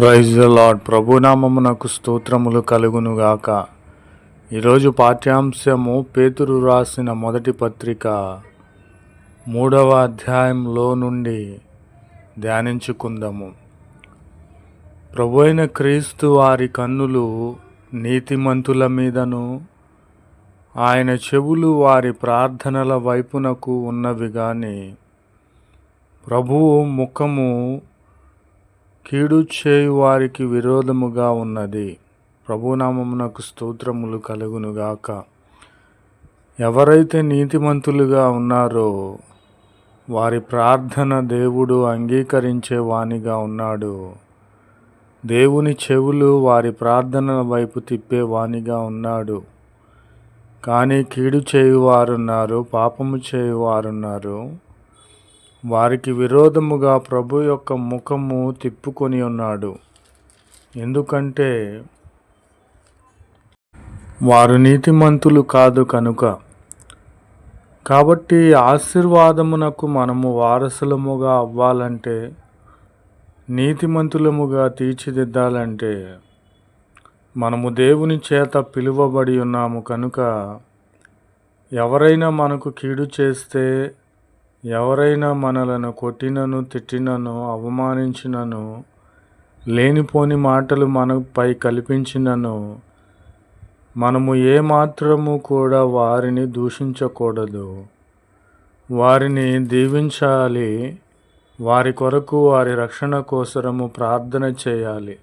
Praise the lord. ప్రభునామమునకు స్తోత్రములు కలుగునుగాక. ఈరోజు పాఠ్యాంశము పేతురు రాసిన మొదటి పత్రిక 3వ అధ్యాయంలో నుండి ధ్యానించుకుందాము. ప్రభు అయిన క్రీస్తు వారి కన్నులు నీతిమంతుల మీదను ఆయన చెవులు వారి ప్రార్థనల వైపునకు ఉన్నవి గాని ప్రభువు ముఖము కీడు చేయు వారికి విరోధముగా ఉన్నది. ప్రభునామమునకు స్తోత్రములు కలుగునుగాక. ఎవరైతే నీతిమంతులుగా ఉన్నారో వారి ప్రార్థన దేవుడు అంగీకరించే వానిగా ఉన్నాడు. దేవుని చెవులు వారి ప్రార్థనల వైపు తిప్పే వానిగా ఉన్నాడు. కానీ కీడు చేయువారున్నారు, పాపము చేయువారున్నారు. వారికి విరోధముగా ప్రభు యొక్క ముఖము తిప్పుకొని ఉన్నాడు. ఎందుకంటే వారు నీతిమంతులు కాదు కనుక. కాబట్టి ఆశీర్వాదమునకు మనము వారసులముగా అవ్వాలంటే, నీతిమంతులముగా తీర్చిదిద్దాలంటే మనము దేవుని చేత పిలువబడి ఉన్నాము కనుక ఎవరైనా మనకు కీడు చేస్తే, ఎవరైనా మనలను కొట్టినను, తిట్టినను, అవమానించినను, లేనిపోని మాటలు మనపై కల్పించినను మనము ఏమాత్రము కూడా వారిని దూషించకూడదు. వారిని దీవించాలి. వారి కొరకు, వారి రక్షణ కోసరము ప్రార్థన చేయాలి.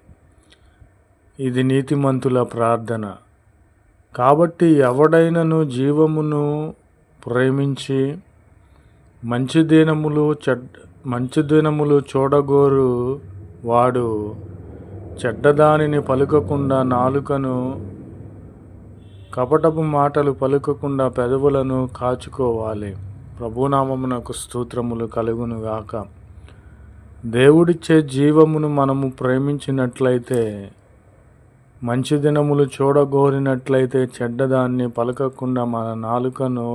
ఇది నీతిమంతుల ప్రార్థన. కాబట్టి ఎవడైనను జీవమును ప్రేమించి మంచి దినములు చూడగోరు వాడు చెడ్డదానిని పలుకకుండా నాలుకను, కపటపు మాటలు పలుకకుండా పెదవులను కాచుకోవాలి. ప్రభునామమునకు స్తోత్రములు కలుగునుగాక. దేవుడిచ్చే జీవమును మనము ప్రేమించినట్లయితే, మంచి దినములు చూడగోరినట్లయితే చెడ్డదాన్ని పలకకుండా మన నాలుకను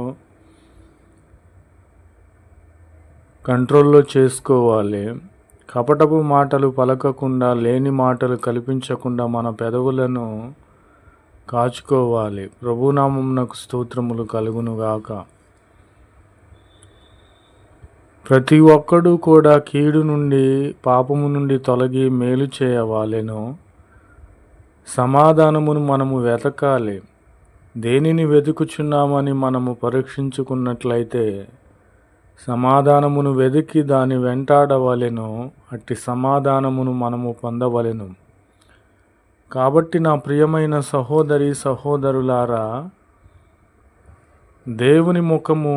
కంట్రోల్లో చేసుకోవాలి. కపటపు మాటలు పలకకుండా, లేని మాటలు కల్పించకుండా మన పెదవులను కాచుకోవాలి. ప్రభునామమునకు స్తోత్రములు కలుగునుగాక. ప్రతి ఒక్కడు కూడా కీడు నుండి, పాపము నుండి తొలగి మేలు చేయవాలెను. సమాధానమును మనము వెతకాలి. దేనిని వెతుకుచున్నామని మనము పరీక్షించుకున్నట్లయితే సమాధానమును వెతికి దాని వెంటాడవలెను. అట్టి సమాధానమును మనము పొందవలెను. కాబట్టి నా ప్రియమైన సహోదరి సహోదరులారా, దేవుని ముఖము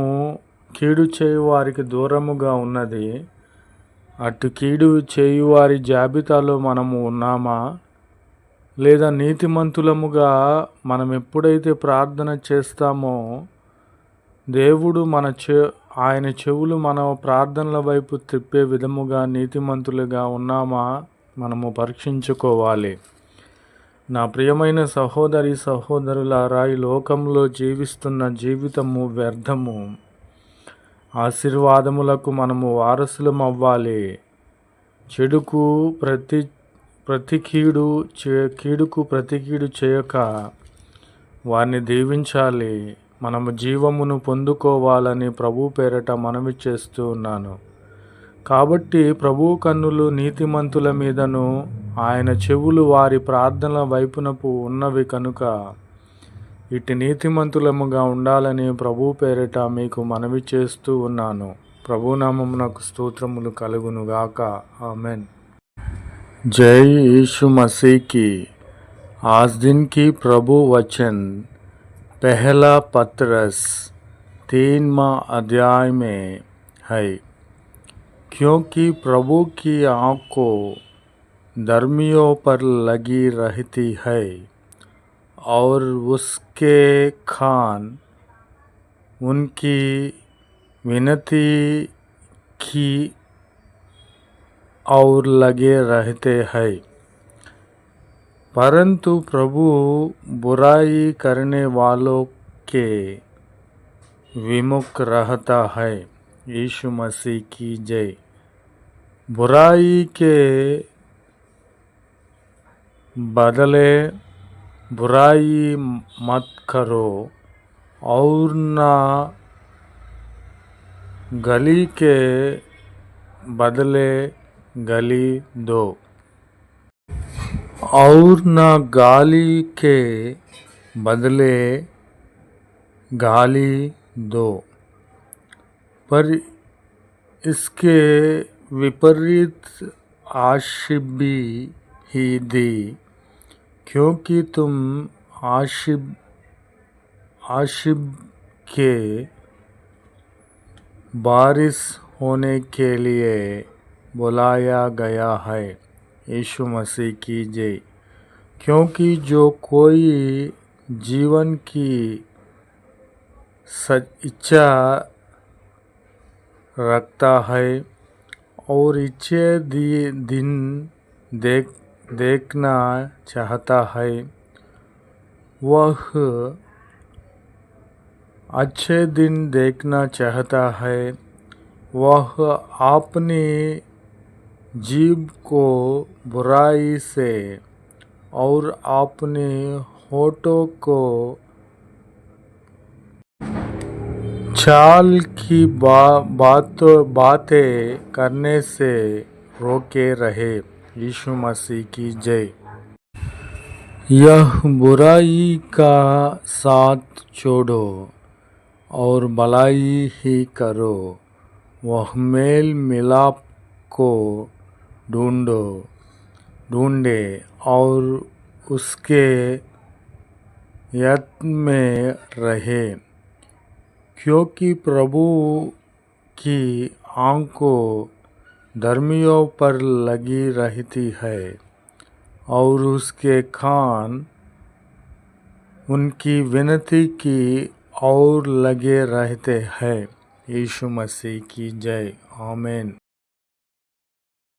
కీడు చేయువారికి దూరముగా ఉన్నది. అటు కీడు చేయువారి జాబితాలో మనము ఉన్నామా? లేదా నీతిమంతులముగా మనం ఎప్పుడైతే ప్రార్థన చేస్తామో దేవుడు ఆయన చెవులు మన ప్రార్థనల వైపు తిప్పే విధముగా నీతిమంతులుగా ఉన్నామా మనము పరీక్షించుకోవాలి. నా ప్రియమైన సహోదరి సహోదరులారా, ఈ లోకంలో జీవిస్తున్న జీవితము వ్యర్థము. ఆశీర్వాదములకు మనము వారసులం అవ్వాలి. చెడుకు కీడుకు ప్రతి కీడు చేయక వారిని దీవించాలి. మనము జీవమును పొందుకోవాలని ప్రభు పేరట మనవి చేస్తూ ఉన్నాను. కాబట్టి ప్రభు కన్నులు నీతిమంతుల మీదను, ఆయన చెవులు వారి ప్రార్థనల వైపునకు ఉన్నవి కనుక ఇటు నీతిమంతులముగా ఉండాలని ప్రభు పేరట మీకు మనవి చేస్తూ ఉన్నాను. ప్రభునామమునకు స్తోత్రములు కలుగునుగాక. ఆమెన్. जय यीशु मसीह की। आज दिन की प्रभु वचन पहला पत्रस 3वां अध्याय में है। क्योंकि प्रभु की आँखों धर्मियों पर लगी रहती है और उसके कान उनकी विनती की और लगे रहते हैं। परंतु प्रभु बुराई करने वालों के विमुख रहता है। यीशु मसीह की जय। बुराई के बदले बुराई मत करो और ना गली के बदले गली दो और ना गाली के बदले गाली दो, पर इसके विपरीत आशीष ही दी, क्योंकि तुम आशीष के बारिश होने के लिए बुलाया गया है। यीशु मसीह की जय। क्योंकि जो कोई जीवन की इच्छा रखता है और अच्छे दिन देखना चाहता है, वह अच्छे दिन देखना चाहता है, वह अपनी जीभ को बुराई से और अपने होठों को छल की बातें करने से रोके रहे। यीशु मसीह की जय। यह बुराई का साथ छोड़ो और भलाई ही करो, वह मेल मिलाप को ढूंढे और उसके यत्न में रहे, क्योंकि प्रभु की आंखें धर्मियों पर लगी रहती है और उसके कान उनकी विनती की ओर लगे रहते हैं। यीशु मसीह की जय। आमीन।